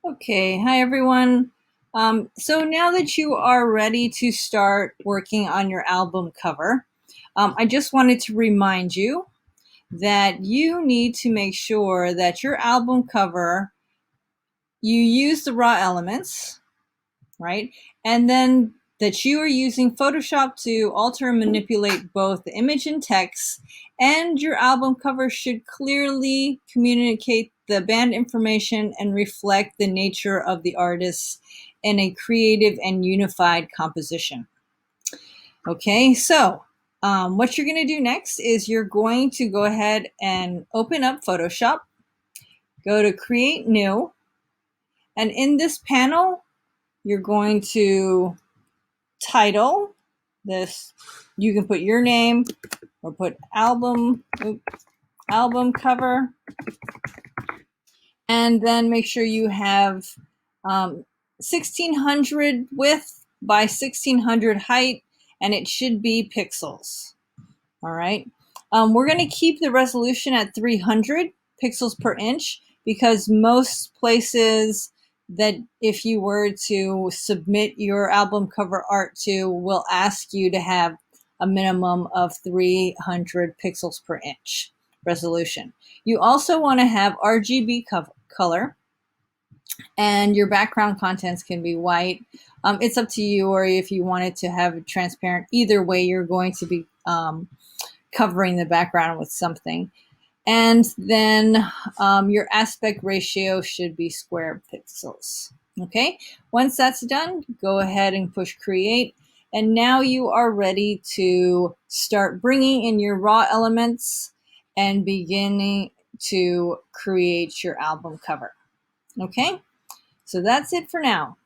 Okay, hi everyone. So now that you are ready to start working on your album cover, I just wanted to remind you that you need to make sure that your album cover, you use the raw elements, right? And then that you are using Photoshop to alter and manipulate both the image and text, and your album cover should clearly communicate the band information and reflect the nature of the artist in a creative and unified composition. Okay, so what you're going to do next is you're going to go ahead and open up Photoshop, go to Create New, and in this panel, you're going to title this. You can put your name or put album cover, and then make sure you have 1600 width by 1600 height, and it should be pixels. All right. We're going to keep the resolution at 300 pixels per inch because most places that if you were to submit your album cover art to will ask you to have a minimum of 300 pixels per inch resolution. You also want to have RGB color, and your background contents can be white. It's up to you, or if you wanted to have it transparent. Either way, you're going to be covering the background with something. And then your aspect ratio should be square pixels. Okay, once that's done, go ahead and push create. And now you are ready to start bringing in your raw elements and beginning to create your album cover. Okay, so that's it for now.